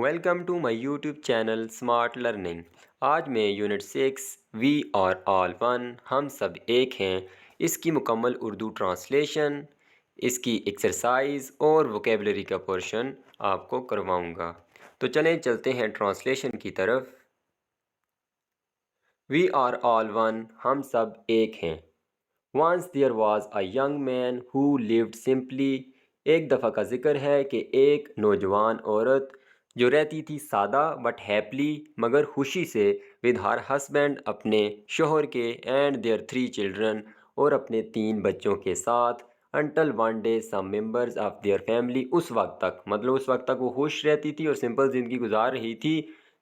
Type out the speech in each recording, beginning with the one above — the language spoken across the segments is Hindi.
Welcome to my YouTube channel smart learning. आज मैं unit 6 we are all one हम सब एक हैं इसकी मुकम्मल उर्दू ट्रांसलेशन, इसकी एक्सरसाइज और वोकेबलरी का पोर्शन आपको करवाऊंगा। तो चलें चलते हैं ट्रांसलेशन की तरफ। वी आर ऑल वन हम सब एक हैं। Once there was a young man who lived simply. एक दफ़ा का जिक्र है कि एक नौजवान औरत जो रहती थी सादा बट हैप्पली मगर खुशी से विद हर हस्बैंड अपने शोहर के एंड देयर 3 चिल्ड्रन और अपने 3 बच्चों के साथ until one day some members of their family. उस वक्त तक मतलब उस वक्त तक वो खुश रहती थी और सिंपल ज़िंदगी गुजार रही थी।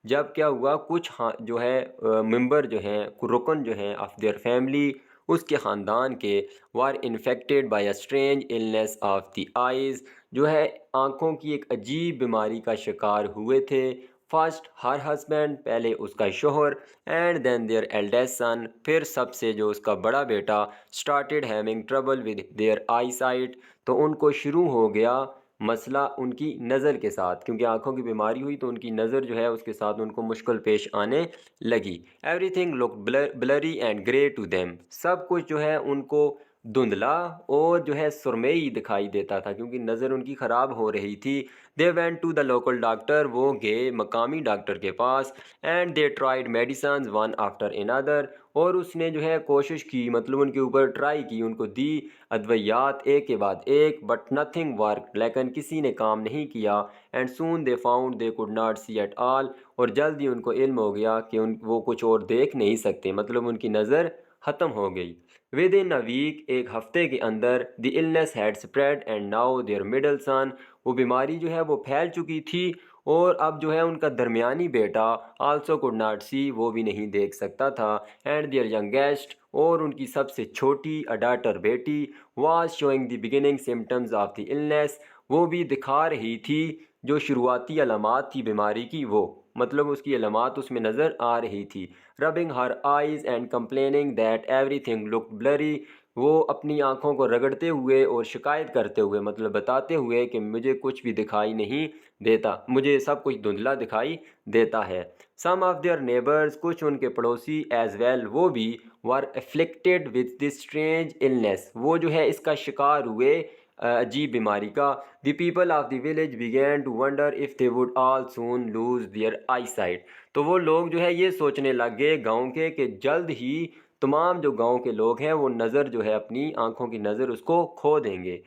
जब क्या हुआ कुछ हाँ जो है मेंबर जो हैं रुकन जो हैं ऑफ देयर फैमिली उसके ख़ानदान के were infected by a strange illness of the eyes, जो है आँखों की एक अजीब बीमारी का शिकार हुए थे। फर्स्ट हर हस्बैंड पहले उसका शोहर and then their eldest son फिर सबसे जो उसका बड़ा बेटा started having trouble with their eyesight, तो उनको शुरू हो गया मसला उनकी नज़र के साथ, क्योंकि आंखों की बीमारी हुई तो उनकी नज़र जो है उसके साथ उनको मुश्किल पेश आने लगी। Everything look blurry and grey to them, सब कुछ जो है उनको धुंधला और जो है सुरमई दिखाई देता था क्योंकि नज़र उनकी ख़राब हो रही थी। They went to the local doctor, वो गए मकामी डॉक्टर के पास and they tried medicines one after another, और उसने जो है कोशिश की मतलब उनके ऊपर ट्राई की, उनको दी अद्वियात एक के बाद एक, बट नथिंग वर्क, लेकिन किसी ने काम नहीं किया। And soon they found they could not see at all, और जल्द ही उनको इल्म हो गया कि वो कुछ और देख नहीं सकते, मतलब उनकी नज़र ख़त्म हो गई। विद इन अ वीक, एक हफ्ते के अंदर, the illness had spread and now their middle son, वो बीमारी जो है वो फैल चुकी थी और अब जो है उनका दरमियानी बेटा आल्सो कुड नॉट सी, वो भी नहीं देख सकता था। एंड देयर यंगेस्ट, और उनकी सबसे छोटी अडाटर बेटी was showing the beginning symptoms of the illness, वो भी दिखा रही थी जो शुरुआती अलामात थी बीमारी की, वो मतलब उसकी अलामात उसमें नज़र आ रही थी। Rubbing her eyes and complaining that everything look blurry, वो अपनी आंखों को रगड़ते हुए और शिकायत करते हुए मतलब बताते हुए कि मुझे कुछ भी दिखाई नहीं देता, मुझे सब कुछ धुंधला दिखाई देता है। सम ऑफ देयर नेबर्स, कुछ उनके पड़ोसी एज वेल वो भी were afflicted with this strange illness, वो जो है इसका शिकार हुए अजीब बीमारी का। The people of the village began to wonder if they would all soon lose their eyesight, तो वो लोग जो है ये सोचने लग गए गाँव के कि जल्द ही तमाम जो गांव के लोग हैं वो नज़र जो है अपनी आंखों की नज़र उसको खो देंगे।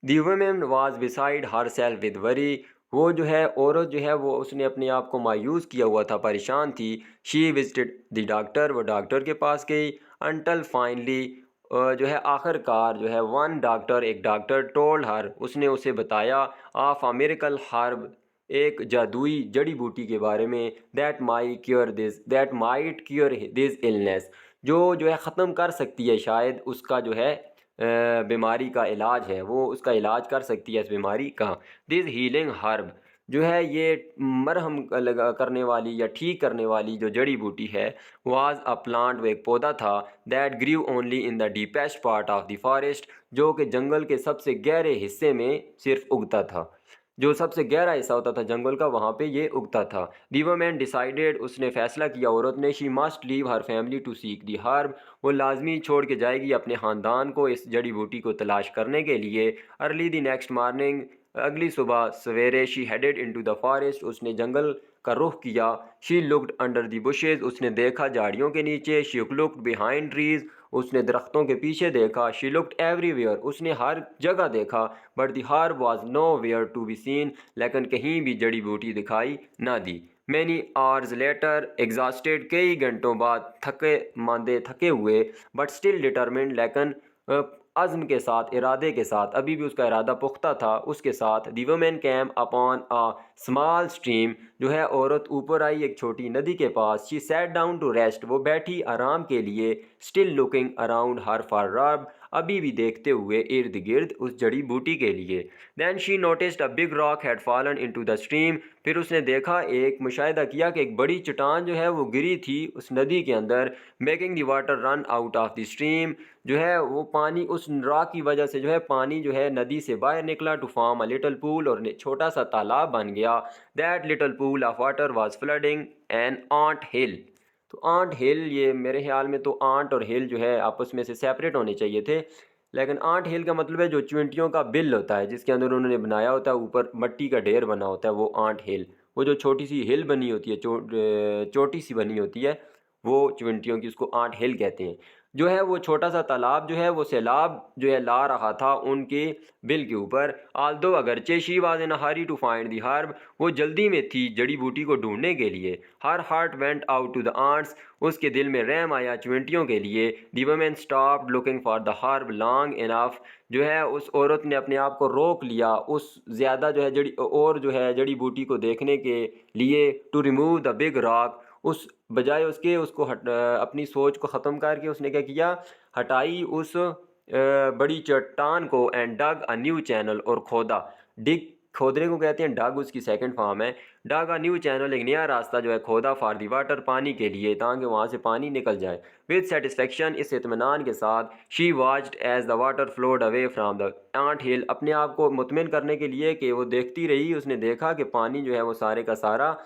दी women was beside her self with worry, वो जो है औरत जो है वो उसने अपने आप को मायूस किया हुआ था, परेशान थी। शी विजिटेड द डॉक्टर, वो डॉक्टर के पास गई। अनटल फाइनली, जो है आखिरकार जो है वन डॉक्टर, एक डॉक्टर टोल्ड हर, उसने उसे बताया ऑफ अ मिरेकल हर्ब, एक जादुई जड़ी बूटी के बारे में, that might cure this illness, जो है ख़त्म कर सकती है शायद उसका जो है बीमारी का इलाज है, वो उसका इलाज कर सकती है इस बीमारी का। दिस हीलिंग हर्ब, जो है ये मरहम लगा करने वाली या ठीक करने वाली जो जड़ी बूटी है, वाज अ प्लांट, वो एक पौधा था, that grew only in the deepest part of the forest, जो कि जंगल के सबसे गहरे हिस्से में सिर्फ उगता था, जो सबसे गहरा हिस्सा होता था जंगल का वहाँ पे ये उगता था। दी वुमेन डिसाइडेड, उसने फैसला किया औरत ने, she must leave her family to seek the herb, वो लाजमी छोड़ के जाएगी अपने ख़ानदान को इस जड़ी बूटी को तलाश करने के लिए। अर्ली द नेक्स्ट मॉर्निंग, अगली सुबह सवेरे, she headed into the forest, उसने जंगल का रुख किया। She looked under the bushes, उसने देखा झाड़ियों के नीचे। शी लुक्ड बिहाइंड ट्रीज, उसने दरख्तों के पीछे देखा। शी लुक्ड एवरीवेयर, उसने हर जगह देखा। But the herb was nowhere to be seen, लेकिन कहीं भी जड़ी बूटी दिखाई ना दी। मैनी आवर्स लेटर, एग्जॉस्टेड, कई घंटों बाद, थके मांदे थके हुए, बट स्टिल डिटर्मिन्ड, लेकिन अज़्म के साथ, इरादे के साथ, अभी भी उसका इरादा पुख्ता था, उसके साथ। The women came upon a small stream, जो है औरत ऊपर आई एक छोटी नदी के पास। She sat down to rest, वो बैठी आराम के लिए। Still looking around her for herb, अभी भी देखते हुए इर्द गिर्द उस जड़ी बूटी के लिए। Then she noticed a big rock had fallen into the stream. फिर उसने देखा, एक मुशाहिदा किया कि एक बड़ी चट्टान जो है वो गिरी थी उस नदी के अंदर, making the water run out of the stream. जो है वो पानी उस रॉक की वजह से जो है पानी जो है नदी से बाहर निकला, to form a little pool, और छोटा सा तालाब बन गया। That little pool of water was flooding an ant hill. तो आंट हिल, ये मेरे ख्याल में तो आंट और हिल जो है आपस में से सेपरेट होने चाहिए थे, लेकिन आंट हिल का मतलब है जो चींटियों का बिल होता है जिसके अंदर उन्होंने बनाया होता है, ऊपर मट्टी का ढेर बना होता है, वो आंट हिल। वो जो छोटी सी हिल बनी होती है, चोटी सी बनी होती है, वो चींटियों की, उसको आंट हिल कहते हैं। जो है वो छोटा सा तालाब जो है वो सैलाब जो है ला रहा था उनके बिल के ऊपर। आल्दो अगरचे she was in a hurry to find the herb, वो जल्दी में थी जड़ी बूटी को ढूंढने के लिए। Her heart went out to the ants, उसके दिल में रहम आया चींटियों के लिए। The woman stopped looking for the herb long enough, जो है उस औरत ने अपने आप को रोक लिया उस ज़्यादा जो है जड़ी बूटी को देखने के लिए। To remove the big rock, उस बजाय उसके उसको अपनी सोच को ख़त्म करके उसने क्या किया, हटाई उस बड़ी चट्टान को। And dug a new channel, और खोदा, डिग खोदने को कहते हैं, डग उसकी सेकंड फॉर्म है। डग अ न्यू चैनल, एक नया रास्ता जो है खोदा, फॉर दी वाटर, पानी के लिए, ताकि वहाँ से पानी निकल जाए। विद सेटिस्फेक्शन, इस इत्मीनान के साथ, she watched as the water flowed away from the ant hill, अपने आप को मुतमिन करने के लिए कि वो देखती रही, उसने देखा कि पानी जो है वो सारे का सारा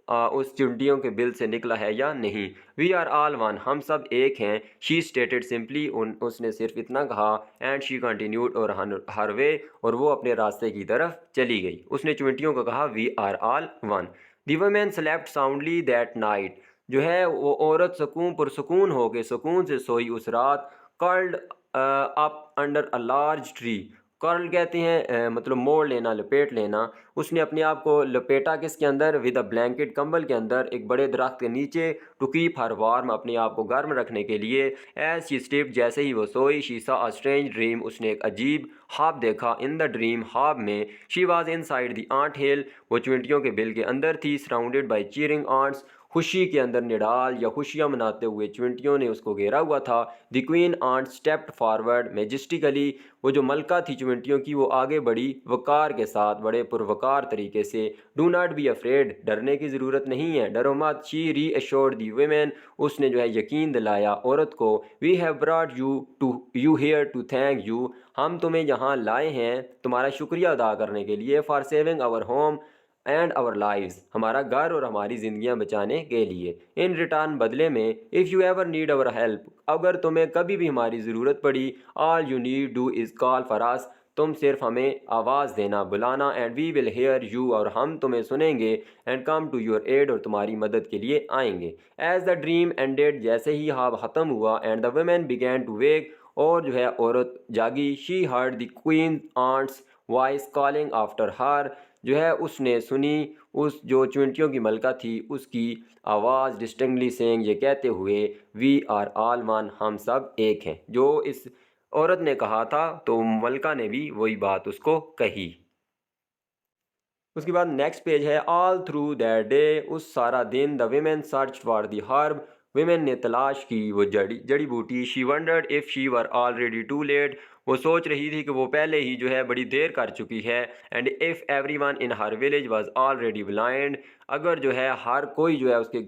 उस चींटियों के बिल से निकला है या नहीं। वी आर ऑल वन, हम सब एक हैं। शी स्टेटेड सिंपली, उसने सिर्फ इतना कहा। एंड शी कंटिन्यूड, और हर वे, और वो अपने रास्ते की तरफ चली गई। उसने चींटियों को कहा, we are all one. The woman slept soundly that night, जो है वो औरत सुकून पुरसुकून हो के सुकून से सोई उस रात। Curled up under a large tree, curl कहते हैं मतलब मोड़ लेना, लपेट लेना। उसने अपने आप को लपेटा किसके अंदर, विद अ ब्लैंकेट, कंबल के अंदर, एक बड़े दरख्त के नीचे। टू कीप हर वार्म, अपने आप को गर्म रखने के लिए। एज शी स्लीप्ड, जैसे ही वो सोई, she saw a strange dream, उसने एक अजीब ख्वाब देखा। इन द ड्रीम, ख्वाब में, she was inside the ant hill, वो चींटियों के बिल के अंदर थी। सराउंडेड बाय चीयरिंग आंट्स, खुशी के अंदर निडाल या खुशियां मनाते हुए चींटियों ने उसको घेरा हुआ था। The queen ant stepped forward majestically, वो जो मलका थी चींटियों की, वो आगे बढ़ी वकार के साथ, बड़े पुरवकार तरीके से। डू नॉट बी अफ्रेड, डरने की ज़रूरत नहीं है, डरो मत। शी री एश्योर्ड दी वेमेन, उसने जो है यकीन दिलाया औरत को। We have brought you here to thank you, हम तुम्हें यहाँ लाए हैं तुम्हारा शुक्रिया अदा करने के लिए। For saving our home and our lives, हमारा घर और हमारी ज़िंदगियाँ बचाने के लिए। इन रिटर्न, बदले में, if you ever need our help, अगर तुम्हें कभी भी हमारी ज़रूरत पड़ी, all you need do is call for us, तुम सिर्फ हमें आवाज़ देना, बुलाना। And we will hear you, और हम तुम्हें सुनेंगे। And come to your aid, और तुम्हारी मदद के लिए आएंगे। एज द ड्रीम एंडेड, जैसे ही ख्वाब ख़त्म हुआ, and the woman began to wake, और जो है औरत जागी। She heard the queen ant's voice calling after her, जो है उसने सुनी उस जो चींटियों की मलका थी उसकी आवाज़ डिस्टिंक्टली सेइंग, ये कहते हुए, वी आर ऑल वन, हम सब एक हैं। जो इस औरत ने कहा था तो मलका ने भी वही बात उसको कही। उसके बाद नेक्स्ट पेज है, ऑल थ्रू दैट डे, उस सारा दिन, the women search for the herb, women ने तलाश की वो जड़ी बूटी। She wondered if she were already too late, वो सोच रही थी कि वो पहले ही जो है बड़ी देर कर चुकी है। And if every one in her village was already blind, अगर जो है हर कोई जो है उसके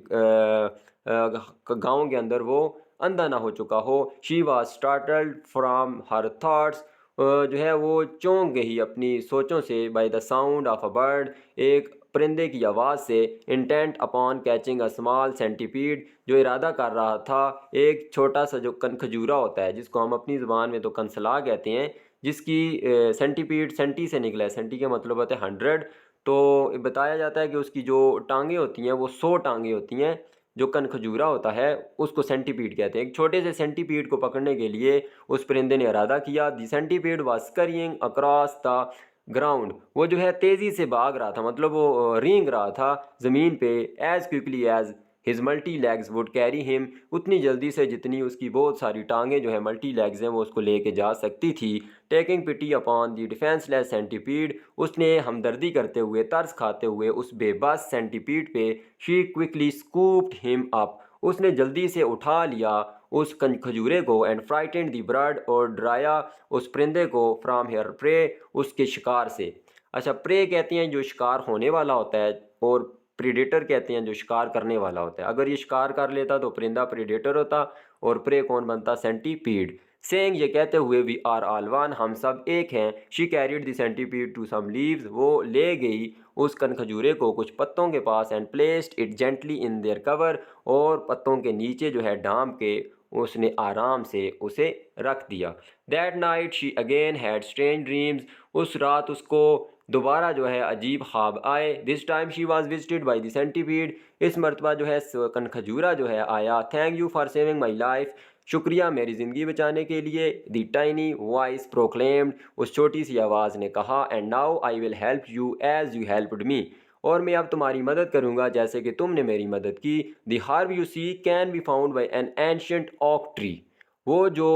गाँव के अंदर वो अंधा ना हो चुका हो। She was startled from her thoughts, जो है वो चौंक गई अपनी सोचों से। By the sound of a bird, एक परिंदे की आवाज़ से। Intent upon catching a small centipede, जो इरादा कर रहा था एक छोटा सा जो कनखजूरा होता है, जिसको हम अपनी ज़ुबान में तो कंसला कहते हैं, जिसकी सेंटीपीड, सेंटी से निकला है, सेंटी का मतलब होता है 100। तो बताया जाता है कि उसकी जो टांगें होती हैं वो 100 टांगें होती हैं। जो कनखजूरा होता है उसको सेंटीपीड कहते हैं। एक छोटे से सेंटीपीड को पकड़ने के लिए उस परिंदे ने इरादा किया। The centipede was scurrying across the ground, वो जो है तेज़ी से भाग रहा था, मतलब वो रेंग रहा था ज़मीन पे। As quickly as his multi legs would carry him, उतनी जल्दी से जितनी उसकी बहुत सारी टांगें जो है मल्टी लेग्स हैं वो उसको लेके जा सकती थी। Taking pity upon the defenceless centipede, उसने हमदर्दी करते हुए, तरस खाते हुए उस बेबस सेंटीपीड पे, she quickly scooped him up, उसने जल्दी से उठा लिया उस खजूरे को, एंड फ्राइटेंड द बर्ड, और डराया उस परिंदे को, फ्राम हेयर प्रे, उसके शिकार से। अच्छा, प्रे कहते हैं जो शिकार होने वाला होता है, और प्रीडेटर कहते हैं जो शिकार करने वाला होता है। अगर ये शिकार कर लेता तो परिंदा प्रीडेटर होता, और प्रे कौन बनता? सेंटीपीड। सेइंग, ये कहते हुए, वी आर ऑल वन, हम सब एक हैं। She carried the centipede to some leaves, वो ले गई उस कनखजूरे को कुछ पत्तों के पास, and placed it gently in their cover, और पत्तों के नीचे जो है ढांप के उसने आराम से उसे रख दिया। That night she again had strange dreams, उस रात उसको दोबारा जो है अजीब ख्वाब आए। This time she was visited by the centipede, इस मरतबा जो है कनखजूरा जो है आया। Thank you for saving my life, शुक्रिया मेरी ज़िंदगी बचाने के लिए। द टाइनी वॉइस प्रोक्लेम्ड, उस छोटी सी आवाज़ ने कहा। And now I will help you as you helped me, और मैं अब तुम्हारी मदद करूंगा जैसे कि तुमने मेरी मदद की। The herb you see can be found by an ancient oak tree, वो जो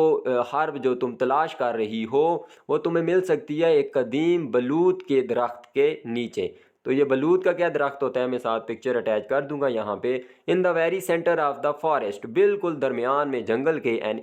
हर्ब जो तुम तलाश कर रही हो वो तुम्हें मिल सकती है एक कदीम बलूत के दरख्त के नीचे। तो ये बलूत का क्या दरख्त होता है, मैं साथ पिक्चर अटैच कर दूंगा यहाँ पे। In the very centre of the forest, बिल्कुल दरमियान में जंगल के, एन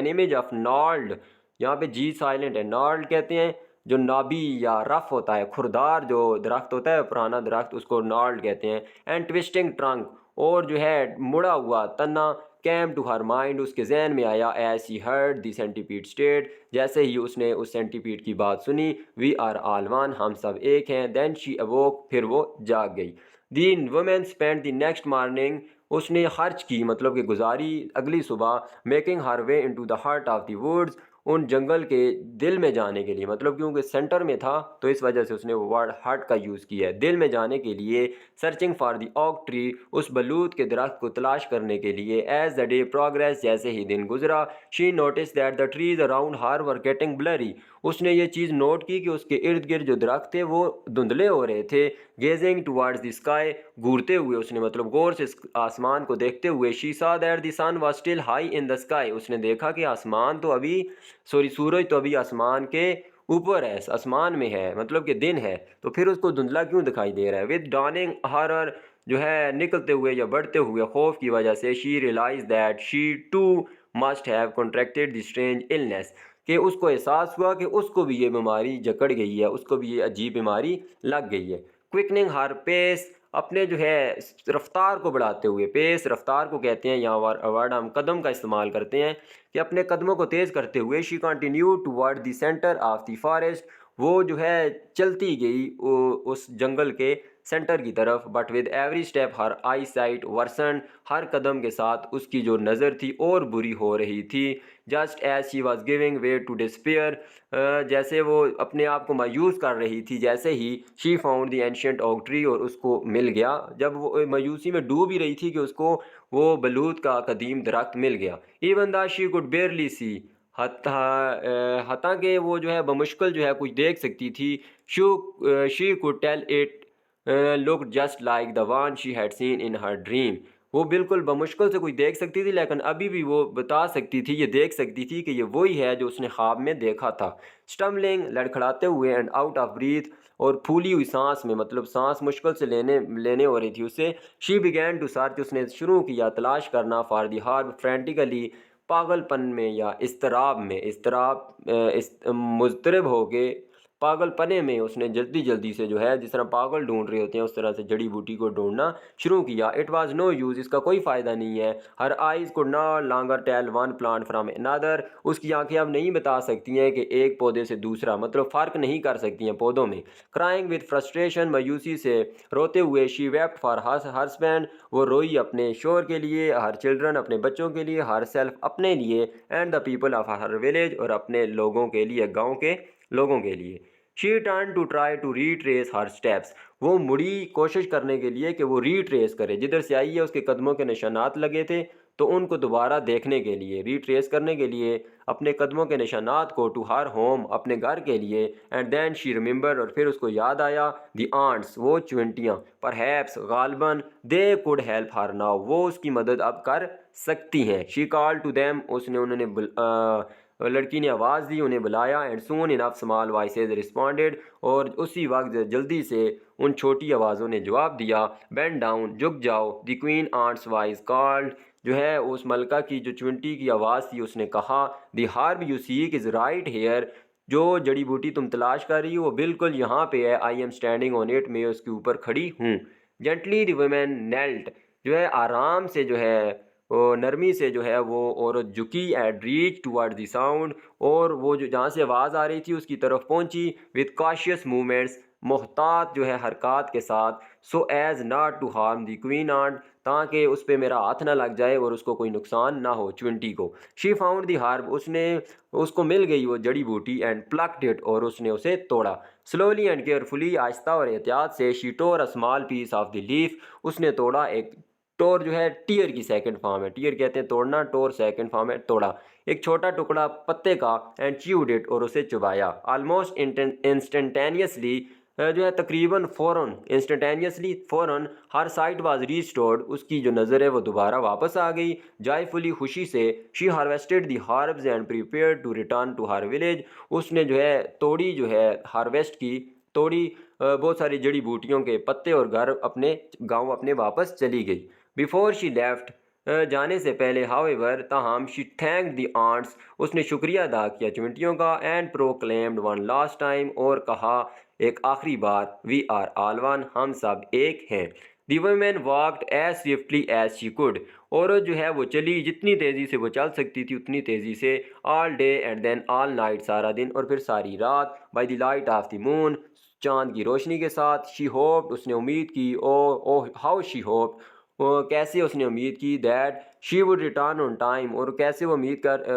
इमेज ऑफ नॉल्ड, यहाँ पे जी साइलेंट है, नॉल्ड कहते हैं जो नाबी या रफ होता है, खुरदार जो दरख्त होता है, पुराना दरख्त, उसको नॉल्ड कहते हैं। एंड ट्विस्टिंग ट्रंक, और जो है मुड़ा हुआ तना। कैम टू हर माइंड, उसके जहन में आया। As she heard the centipede state, जैसे ही उसने उस सेंटीपीड की बात सुनी। वी आर ऑल वन, हम सब एक हैं। देन शी अवोक, फिर वो जाग गई। The woman spend the next morning, उसने खर्च की मतलब कि गुजारी अगली सुबह। Making her way into the heart of the woods, उन जंगल के दिल में जाने के लिए, मतलब क्योंकि सेंटर में था तो इस वजह से उसने वो वर्ड हार्ट का यूज़ किया है, दिल में जाने के लिए। सर्चिंग फॉर द ऑक ट्री, उस बलूत के दरख्त को तलाश करने के लिए। एज द डे प्रोग्रेस, जैसे ही दिन गुजरा। She notice that the trees around her were getting blurry, उसने ये चीज़ नोट की कि उसके इर्द गिर्द जो दरख्त थे वो धुंधले हो रहे थे। गेजिंग टुवर्ड्स द स्काई, घूरते हुए उसने मतलब गौर से आसमान को देखते हुए। She saw that the sun was still high in the sky, उसने देखा कि आसमान तो अभी सूरज तो अभी आसमान के ऊपर है, आसमान में है, मतलब कि दिन है, तो फिर उसको धुंधला क्यों दिखाई दे रहा है। विद डॉनिंग हॉरर, जो है निकलते हुए या बढ़ते हुए खौफ की वजह से। She realise that she too must have contracted the strange illness, कि उसको एहसास हुआ कि उसको भी ये बीमारी जकड़ गई है, उसको भी ये अजीब बीमारी लग गई है। क्विकनिंग हर पेस, अपने जो है रफ्तार को बढ़ाते हुए। पेस रफ्तार को कहते हैं, यहाँ वर्ड हम कदम का इस्तेमाल करते हैं कि अपने कदमों को तेज़ करते हुए। She continue toward the centre of the forest, वो जो है चलती गई उस जंगल के सेंटर की तरफ। But with every step her eyesight worsen, हर कदम के साथ उसकी जो नज़र थी और बुरी हो रही थी। Just as she was giving way to despair, जैसे वो अपने आप को मायूस कर रही थी, जैसे ही she found the ancient oak tree, और उसको मिल गया। जब वो मायूसी में डूब ही रही थी कि उसको वो बलूत का कदीम दरख्त मिल गया। Even the she could barely see, हता कि वो जो है बमुश्किल जो है कुछ देख सकती थी। She could tell it look just like the one she had seen in her dream, वो बिल्कुल बमुश्किल से कुछ देख सकती थी, लेकिन अभी भी वो बता सकती थी, ये देख सकती थी कि ये वही है जो उसने ख्वाब में देखा था। स्टम्बलिंग, लड़खड़ाते हुए, एंड आउट ऑफ ब्रीथ, और फूली हुई सांस में, मतलब सांस मुश्किल से लेने हो रही थी उससे। शी बिगैन टू सर्च, उसने शुरू किया तलाश करना। फॉर द हर्ब, फ्रेंटिकली, पागलपन में या इस्तराब में, मुज़तरब हो के, पागलपने में उसने जल्दी जल्दी से जो है जिस तरह पागल ढूंढ रहे होते हैं उस तरह से जड़ी बूटी को ढूंढना शुरू किया। इट वाज नो यूज़, इसका कोई फ़ायदा नहीं है। Her eyes could not longer tell one plant from another, उसकी आंखें अब नहीं बता सकती हैं कि एक पौधे से दूसरा, मतलब फ़र्क नहीं कर सकती हैं पौधों में। क्राइंग विद फ्रस्ट्रेशन, मायूसी से रोते हुए। शी वेप्ट फॉर हस्बैंड, वो रोई अपने शोहर के लिए। हर चिल्ड्रन, अपने बच्चों के लिए। हर सेल्फ, अपने लिए। And the people of her village, और अपने लोगों के लिए, गाँव के लोगों के लिए। She turn to try to retrace her steps, वो मुड़ी कोशिश करने के लिए कि वो रीट्रेस करे, जिधर से आई है उसके कदमों के निशानात लगे थे तो उनको दोबारा देखने के लिए, रीट्रेस करने के लिए अपने कदमों के निशानात को। टू हर होम, अपने घर के लिए। एंड देन शी रिमेंबर, और फिर उसको याद आया। द आंट्स, वो चुंटियाँ। परहैप्स, गालबन, they could help her now, वो उसकी मदद अब कर सकती हैं। शी कॉल टू देम, लड़की ने आवाज़ दी, उन्हें बुलाया। And soon enough small voices responded, और उसी वक्त जल्दी से उन छोटी आवाज़ों ने जवाब दिया। बेंड डाउन, झुक जाओ। The queen ant's voice called, जो है उस मलका की जो चिमटी की आवाज़ थी, उसने कहा, the herb you seek is right here, जो जड़ी बूटी तुम तलाश कर रही हो वो बिल्कुल यहाँ पे है। I am standing on it, मैं उसके ऊपर खड़ी हूँ। जेंटली द वुमेन नेल्ट, जो है आराम से जो है वो नरमी से जो है वो औरत झुकी and reach toward the sound, और वो जो जहाँ से आवाज़ आ रही थी उसकी तरफ पहुँची विद कॉशियस मूवमेंट्स, मोहतात जो है हरकत के साथ, so as not to harm the queen ant, ताकि उस पर मेरा हाथ ना लग जाए और उसको कोई नुकसान ना हो चुंटी को। शी फाउंड दी हार्ब, उसने उसको मिल गई वो जड़ी बूटी, एंड प्लक्ड इट, और उसने उसे तोड़ा। स्लोली एंड केयरफुली, आहिस्ता और एहतियात से, she tore a small piece of the leaf, उसने तोड़ा एक, टोर जो है टीयर की सेकंड फॉर्म है, टीयर कहते हैं तोड़ना, टोर सेकंड फॉर्म है तोड़ा, एक छोटा टुकड़ा पत्ते का, एंड च्यूड इट, और उसे चबाया। ऑलमोस्ट इंस्टेंटेनियसली, जो है तकरीबन फ़ौरन, इंस्टेंटेनियसली फ़ौरन, हर साइट वाज रीस्टोर्ड, उसकी जो नज़र है वो दोबारा वापस आ गई। जॉयफुली, खुशी से, she harvested the herbs and prepared to return to her village, उसने जो है तोड़ी, जो है हार्वेस्ट की, तोड़ी बहुत सारी जड़ी बूटियों के पत्ते, और घर अपने गांव अपने वापस चली गई। बिफोर शी लेफ्ट, जाने से पहले, हाउएवर ताहम, शी थैंक्ड दी आंट्स, उसने शुक्रिया अदा किया चिमटियों का, and proclaimed one last time, और कहा एक आखिरी बार, वी आर ऑल वन, हम सब एक हैं। The women walked as swiftly as she could, औरत जो है वो चली जितनी तेज़ी से वो चल सकती थी उतनी तेज़ी से, all day and then all night, सारा दिन और फिर सारी रात, by the light of the moon, चांद की रोशनी के साथ। शी होप्ड, उसने उम्मीद की, ओ हाउ शी होप्ड, कैसे उसने उम्मीद की, that she would return on time, और कैसे वो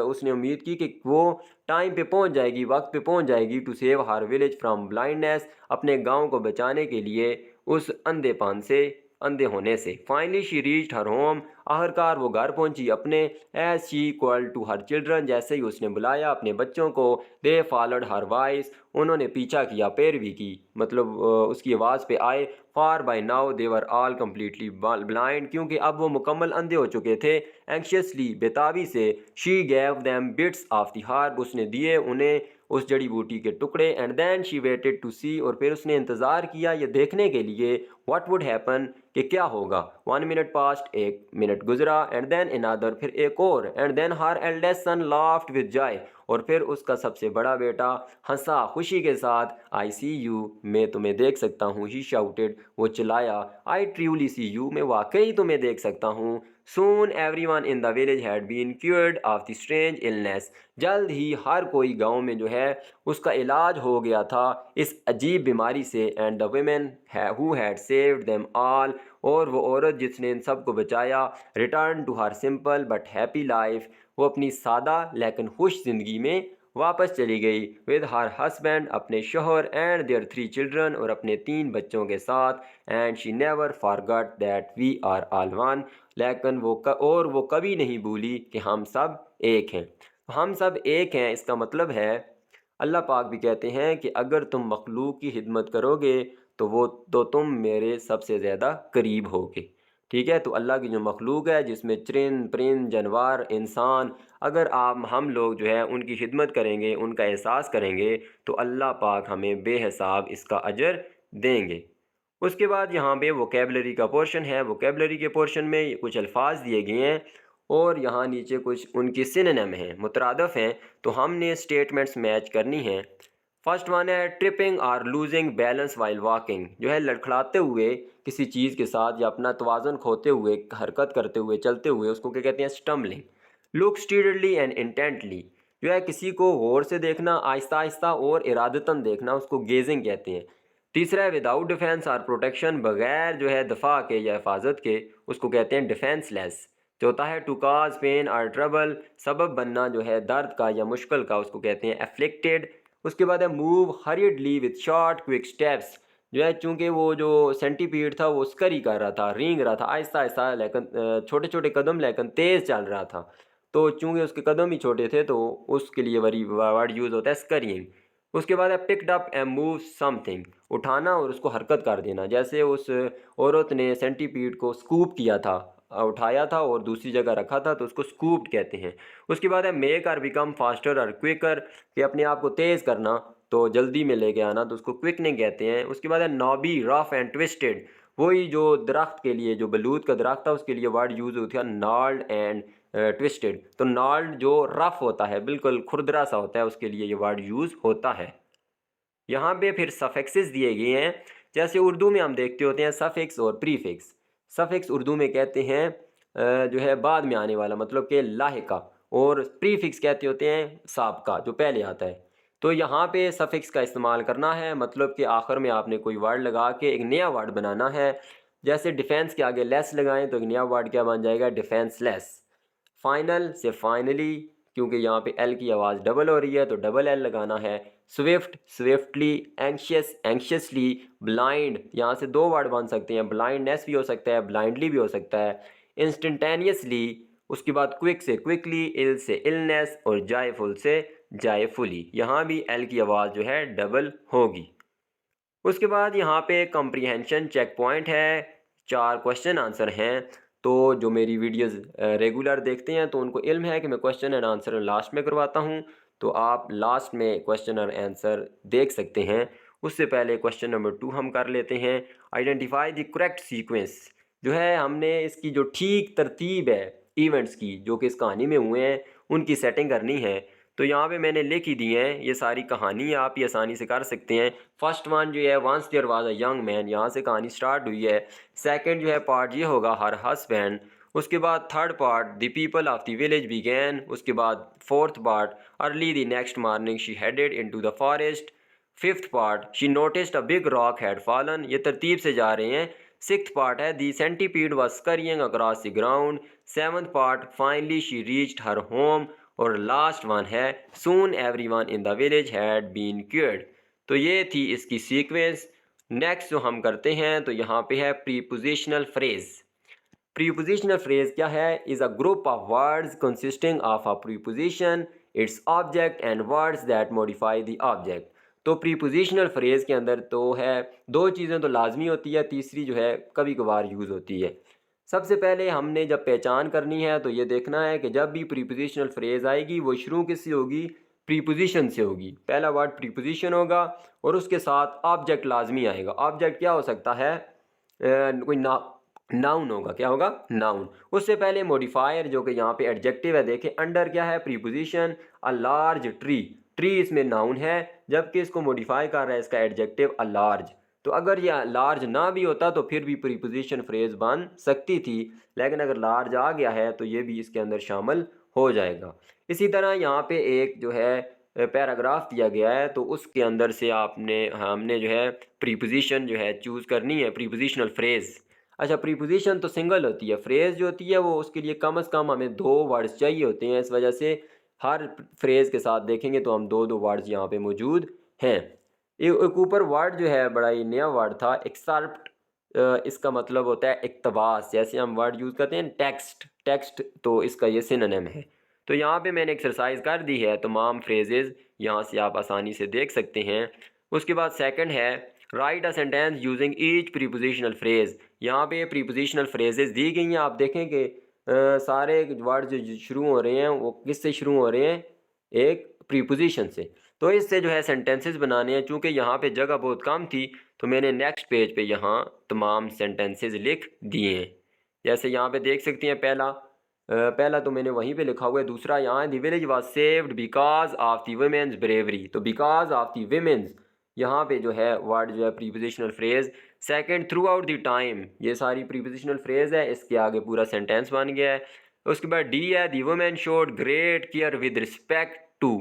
उसने उम्मीद की कि वो टाइम पे पहुंच जाएगी, वक्त पे पहुंच जाएगी, to save her village from blindness, अपने गांव को बचाने के लिए उस अंधेपन से, अंधे होने से। Finally she reached her home, आखिरकार वो घर पहुंची अपने। As she called to her children, जैसे ही उसने बुलाया अपने बच्चों को, दे फॉलोड हर वॉइस, उन्होंने पीछा किया, पैरवी की, मतलब उसकी आवाज़ पे आए। Far by now they were all completely blind, क्योंकि अब वो मुकम्मल अंधे हो चुके थे। एंक्शियसली, बेताबी से, she gave them bits of the herb, उसने दिए उन्हें उस जड़ी बूटी के टुकड़े। And then she waited to see, और फिर उसने इंतज़ार किया ये देखने के लिए, व्हाट वुड हैपन, कि क्या होगा। 1 मिनट पास्ट, 1 मिनट गुजरा, एंड देन अनदर, फिर एक और, and then her eldest son laughed with joy, और फिर उसका सबसे बड़ा बेटा हंसा खुशी के साथ। आई सी यू, मैं तुम्हें देख सकता हूँ, ही शाउटेड, वो चिल्लाया। आई ट्रूली सी यू, मैं वाकई तुम्हें देख सकता हूँ। Soon everyone in the village had been cured of the strange illness, जल्द ही हर कोई गांव में जो है उसका इलाज हो गया था इस अजीब बीमारी से। And the women who had saved them all, और वो औरत जिसने इन सब को बचाया, return to her simple but happy life, वो अपनी सादा लेकिन खुश ज़िंदगी में वापस चली गई। विद हर हस्बैंड, अपने शोहर, एंड देयर 3 चिल्ड्रन, और अपने 3 बच्चों के साथ। And she never forgot that we are all one, लेकिन वो कभी नहीं भूली कि हम सब एक हैं। हम सब एक हैं, इसका मतलब है अल्लाह पाक भी कहते हैं कि अगर तुम मखलूक की खिदमत करोगे तो तुम मेरे सबसे ज़्यादा करीब होगे। ठीक है, तो अल्लाह की जो मखलूक है, जिसमें चरिंद परिंद जानवर इंसान, अगर हम लोग जो है उनकी खिदमत करेंगे, उनका एहसास करेंगे, तो अल्लाह पाक हमें बेहिसाब इसका अजर देंगे। उसके बाद यहाँ पे वोकेबलरी का पोर्शन है। वोकेबलरी के पोर्शन में कुछ अल्फाज दिए गए हैं, और यहाँ नीचे कुछ उनकी सिनोनिम हैं, मुतरादफ़ हैं, तो हमने स्टेटमेंट्स मैच करनी हैं। फर्स्ट वन है ट्रिपिंग और लूजिंग बैलेंस वाइल वॉकिंग, जो है लड़खड़ाते हुए किसी चीज़ के साथ या अपना तवाज़ुन खोते हुए, हरकत करते हुए, चलते हुए, उसको क्या कहते हैं, stumbling. Look steadily and intently, जो है किसी को गौर से देखना, आहिस्ता आहिस्ता और इरादतन देखना, उसको गेजिंग कहते हैं। तीसरा है विदाउट डिफेंस और प्रोटेक्शन, बगैर जो है दफा के या हिफाजत के, उसको कहते हैं डिफेंसलेस। चौथा है टू काज पेन और ट्रबल, सबब बनना जो है दर्द का या मुश्किल का, उसको कहते हैं एफ्लिक्टेड। उसके बाद है move hurriedly with short quick steps, जो है चूँकि वो जो सेंटीपीड था वो स्करी कर रहा था, रेंग रहा था, आहिस्ता आहिस्ता, लेकिन छोटे छोटे कदम, लेकिन तेज़ चल रहा था, तो चूँकि उसके कदम ही छोटे थे तो उसके लिए वरी वर्ड यूज़ होता है स्करिंग। उसके बाद है picked up and move something, उठाना और उसको हरकत कर देना, जैसे उस औरत ने सेंटीपीड को स्कूप किया था, उठाया था और दूसरी जगह रखा था, तो उसको स्कूप्ड कहते हैं। उसके बाद है मेक और बिकम फास्टर और क्विकर, कि अपने आप को तेज़ करना, तो जल्दी में लेके आना, तो उसको क्विकनिंग कहते हैं। उसके बाद है नॉबी रफ एंड ट्विस्टेड, वही जो दरख्त के लिए, जो बलूत का दरख्त था उसके लिए वर्ड यूज़ होता है नॉल्ड एंड ट्विस्टेड। तो नॉल्ड जो रफ होता है, बिल्कुल खुरदरा सा होता है, उसके लिए ये वर्ड यूज़ होता है। यहाँ पे फिर सफिक्सेस दिए गए हैं। जैसे उर्दू में हम देखते होते हैं सफिक्स और प्रीफिक्स। सफिक्स उर्दू में कहते हैं जो है बाद में आने वाला, मतलब कि लाहिका, और प्रीफिक्स कहते होते हैं साबका, जो पहले आता है। तो यहाँ पे सफिक्स का इस्तेमाल करना है, मतलब कि आखिर में आपने कोई वर्ड लगा के एक नया वर्ड बनाना है। जैसे डिफेंस के आगे लेस लगाएं तो एक नया वर्ड क्या बन जाएगा, डिफेंसलेस। फाइनल से फाइनली, क्योंकि यहाँ पे एल की आवाज़ डबल हो रही है तो डबल एल लगाना है। Swift, swiftly. Anxious, anxiously. Blind, यहाँ से दो वर्ड बन सकते हैं, ब्लाइंडनेस भी हो सकता है, ब्लाइंडली भी हो सकता है। इंस्टेंटेनियसली, उसके बाद क्विक से क्विकली, इल से इलनेस, और जायफुल से जायफुली। यहाँ भी एल की आवाज़ जो है डबल होगी। उसके बाद यहाँ पे कॉम्प्रिहेंशन चेक पॉइंट है, 4 क्वेश्चन आंसर हैं। तो जो मेरी वीडियोस रेगुलर देखते हैं तो उनको इल्म है कि मैं क्वेश्चन एंड आंसर लास्ट में करवाता हूँ, तो आप लास्ट में क्वेश्चन और आंसर देख सकते हैं। उससे पहले क्वेश्चन नंबर 2 हम कर लेते हैं। Identify the correct sequence. जो है हमने इसकी जो ठीक तरतीब है इवेंट्स की जो कि इस कहानी में हुए हैं उनकी सेटिंग करनी है। तो यहाँ पे मैंने लिख ही दी है ये सारी कहानी, आप ये आसानी से कर सकते हैं। फर्स्ट वन जो है once there was a young man, यहाँ से कहानी स्टार्ट हुई है। सेकंड जो है पार्ट ये होगा हर हस्बैंड। उसके बाद third part the people of the village began. उसके बाद fourth part early the next morning she headed into the forest. Fifth part she noticed a big rock had fallen. ये तरतीब से जा रहे हैं। सिक्स्थ पार्ट है the centipede was scurrying across the ground. Seventh part finally she reached her home. और लास्ट वन है soon everyone in the village had been cured. तो ये थी इसकी सीक्वेंस। नेक्स्ट जो हम करते हैं तो यहाँ पे है प्रीपोजिशनल फ्रेज। प्रीपोजिशनल फ्रेज क्या है, is a group of words consisting of a preposition, its object and words that modify the object. तो प्रीपोजिशनल फ्रेज के अंदर तो है दो चीज़ें तो लाजमी होती है, तीसरी जो है कभी कभार यूज़ होती है। सबसे पहले हमने जब पहचान करनी है तो ये देखना है कि जब भी प्रीपोजिशनल फ्रेज आएगी वो शुरू किससे होगी, प्रीपोजिशन से होगी। पहला वर्ड प्रीपोजिशन होगा और उसके साथ ऑब्जेक्ट लाजमी आएगा। ऑब्जेक्ट क्या हो सकता है, कोई नाउन होगा। क्या होगा, नाउन। उससे पहले मॉडिफायर जो कि यहाँ पे एडजेक्टिव है, देखें अंडर क्या है, preposition. A large tree, tree इसमें नाउन है, जबकि इसको मॉडिफाई कर रहा है इसका एडजेक्टिव अ लार्ज। तो अगर ये लार्ज ना भी होता तो फिर भी प्रीपोजिशन फ्रेज बन सकती थी, लेकिन अगर लार्ज आ गया है तो ये भी इसके अंदर शामिल हो जाएगा। इसी तरह यहाँ पे एक जो है पैराग्राफ दिया गया है तो उसके अंदर से हमने जो है प्रीपोजिशन जो है चूज़ करनी है, प्रीपोजिशनल फ्रेज। अच्छा, प्रीपोजिशन तो सिंगल होती है, फ्रेज जो होती है वो उसके लिए कम से कम हमें 2 वर्ड्स चाहिए होते हैं। इस वजह से हर फ्रेज के साथ देखेंगे तो हम 2-2 वर्ड्स यहाँ पे मौजूद हैं। एक ऊपर वर्ड जो है बड़ा ही नया वर्ड था, एक्सर्प्ट। इसका मतलब होता है इक्तबास। जैसे हम वर्ड यूज़ करते हैं टेक्स्ट, टेक्स्ट, तो इसका ये सिनोनिम है। तो यहाँ पे मैंने एक्सरसाइज कर दी है, तमाम फ्रेजेस यहाँ से आप आसानी से देख सकते हैं। उसके बाद सेकंड है right a sentence using each prepositional phrase. यहाँ पे प्रीपोजिशनल फ्रेजेस दी गई हैं। आप देखें कि सारे वर्ड जो शुरू हो रहे हैं वो किससे शुरू हो रहे हैं, एक प्रीपोजिशन से। तो इससे जो है सेंटेंसेस बनाने हैं। चूँकि यहाँ पे जगह बहुत कम थी तो मैंने नेक्स्ट पेज पे यहाँ तमाम सेंटेंसेस लिख दिए हैं। जैसे यहाँ पे देख सकते हैं पहला तो मैंने वहीं पे लिखा हुआ है। दूसरा यहाँ the village was saved because of the women's bravery. तो बिकॉज ऑफ द वुमेन्स यहाँ पे जो है वर्ड जो है prepositional phrase. Second throughout the time, ये सारी प्रीपोजिशनल फ्रेज है, इसके आगे पूरा सेंटेंस बन गया है। उसके बाद डी है the women showed great care with respect to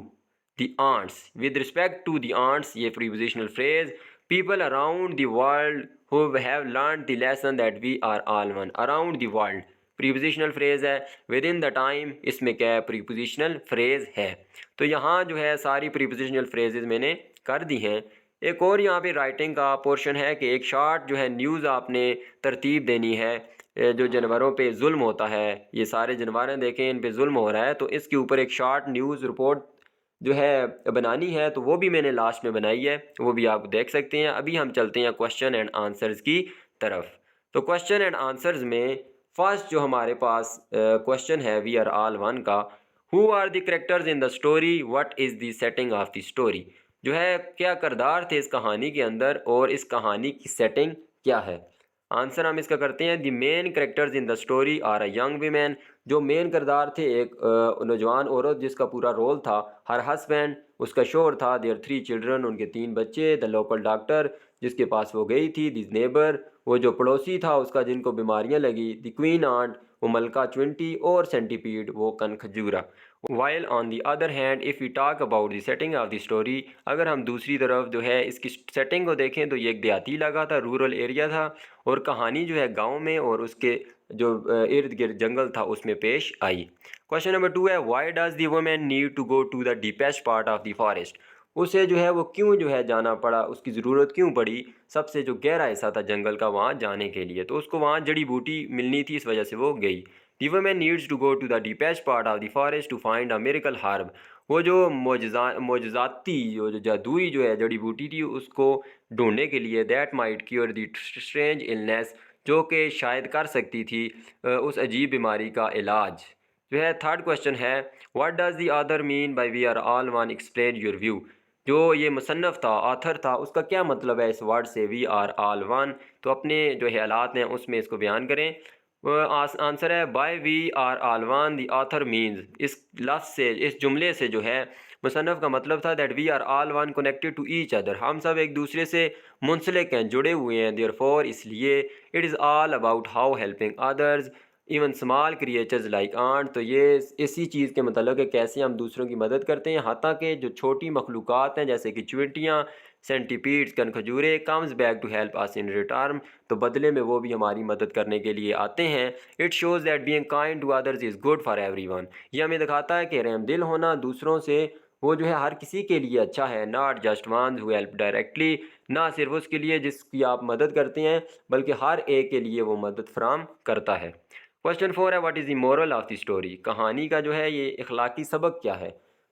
the ants. With respect to the ants ये prepositional phrase. People around the world who have learn the lesson that we are all one. Around the world prepositional phrase है। विद इन द टाइम इसमें क्या है, प्रीपोजिशनल फ्रेज है। तो यहाँ जो है सारी प्रीपोजिशनल फ्रेजेस मैंने कर दी हैं। एक और यहाँ पे राइटिंग का पोर्शन है कि एक शॉर्ट जो है न्यूज़ आपने तरतीब देनी है। जो जानवरों पे जुल्म होता है, ये सारे जानवर देखें इन पे जुल्म हो रहा है, तो इसके ऊपर एक शॉर्ट न्यूज़ रिपोर्ट जो है बनानी है। तो वो भी मैंने लास्ट में बनाई है, वो भी आप देख सकते हैं। अभी हम चलते हैं क्वेश्चन एंड आंसर्स की तरफ। तो क्वेश्चन एंड आंसर्स में फर्स्ट जो हमारे पास क्वेश्चन है वी आर ऑल वन का, who are the characters in the story, what is the setting of the story. जो है क्या किरदार थे इस कहानी के अंदर और इस कहानी की सेटिंग क्या है। आंसर हम इसका करते हैं, the main characters in the story are a young women. जो मेन किरदार थे एक नौजवान औरत जिसका पूरा रोल था, हर हस्बैंड उसका शोहर था, देयर 3 चिल्ड्रन उनके 3 बच्चे, द लोकल डॉक्टर जिसके पास वो गई थी, दिस नेबर वो जो पड़ोसी था उसका जिनको बीमारियां लगी, द क्वीन आंट वो मलका चुंटी, और सेंटीपीड वो कनखजूरा। While on the other hand if we talk about the setting of the story, अगर हम दूसरी तरफ जो है इसकी सेटिंग को देखें तो ये एक देहाती इलाका था, रूरल एरिया था, और कहानी जो है गांव में और उसके जो इर्द गिर्द जंगल था उसमें पेश आई। क्वेश्चन नंबर 2 है, why does the women need to go to the deepest part of the forest. उसे जो है वो क्यों जो है जाना पड़ा, उसकी ज़रूरत क्यों पड़ी सबसे जो गहरा हिस्सा था जंगल का वहाँ जाने के लिए, तो उसको वहाँ जड़ी बूटी मिलनी थी, इस वजह से वो गई। The woman needs to go to the deepest part of the forest to find a miracle herb। वो जो मोजज़ाती जो जादुई जो है जड़ी बूटी थी उसको ढूंढने के लिए, that might cure the strange illness, जो कि शायद कर सकती थी उस अजीब बीमारी का इलाज जो है। थर्ड क्वेश्चन है, what does the author mean by we are all one, explain your view. जो ये मुसन्नफ़ था, ऑथर था, उसका क्या मतलब है इस वर्ड से वी आर ऑल वन, तो अपने जो ख्यालात हैं उसमें इसको बयान करें। आंसर है, by we are all one the author means, इस लफ्ज़ से, इस जुमले से जो है मुसन्नफ़ का मतलब था that we are all one connected to each other, हम सब एक दूसरे से मुंसलिक हैं, जुड़े हुए हैं, देयरफॉर इसलिए, it is all about how helping others even small creatures like ant, तो ये इसी चीज़ के मतलब है कैसे हम दूसरों की मदद करते हैं, हाथा के जो छोटी मखलूक़ात हैं जैसे कि चींटियाँ, सेंटीपीड्स, कनखजूरे, comes back to help us in return, तो बदले में वो भी हमारी मदद करने के लिए आते हैं। It shows that being kind to others is good for everyone, ये हमें दिखाता है कि रहमदिल होना दूसरों से वो जो है हर किसी के लिए अच्छा है, not just one who help directly, ना सिर्फ उसके लिए जिसकी आप मदद करते हैं बल्कि हर एक के लिए वो मदद फराम करता है। क्वेश्चन 4 है, what is the moral of the story, कहानी का जो है ये इखलाकी सबक क्या है।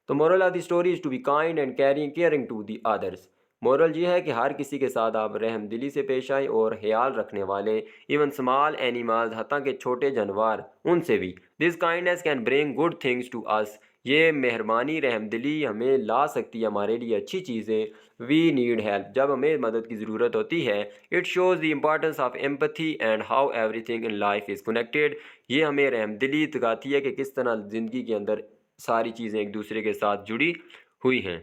तो moral of the story is to be kind and caring to the others. Moral ये है कि हर किसी के साथ आप रहम दिली से पेश आए और ख्याल रखने वाले, इवन स्मॉल एनिमल्स, हत्ता के छोटे जानवर, उनसे भी। This kindness can bring good things to us, ये मेहरबानी रहमदिली हमें ला सकती है हमारे लिए अच्छी चीज़ें। वी नीड हेल्प, जब हमें मदद की ज़रूरत होती है। It shows the importance of empathy and how everything in life is connected, ये हमें रहमदिली दिखाती है कि किस तरह ज़िंदगी के अंदर सारी चीज़ें एक दूसरे के साथ जुड़ी हुई हैं।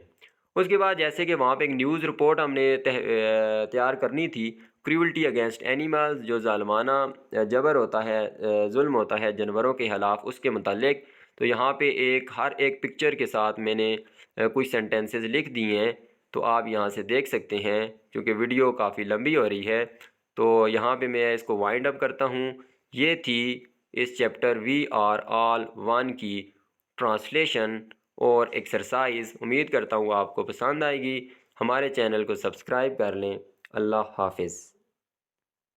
उसके बाद जैसे कि वहाँ पे एक न्यूज़ रिपोर्ट हमने तैयार करनी थी, क्रूअल्टी अगेंस्ट एनिमल्स, जो ज़ालमाना जबर होता है, जुल्म होता है जानवरों के खिलाफ, उसके मुतालिक। तो यहाँ पे हर एक पिक्चर के साथ मैंने कुछ सेंटेंसेस लिख दिए हैं, तो आप यहाँ से देख सकते हैं, क्योंकि वीडियो काफ़ी लंबी हो रही है तो यहाँ पे मैं इसको वाइंड अप करता हूँ। ये थी इस chapter we are all one की ट्रांसलेशन और एक्सरसाइज। उम्मीद करता हूँ आपको पसंद आएगी। हमारे चैनल को सब्सक्राइब कर लें। अल्लाह हाफिज़।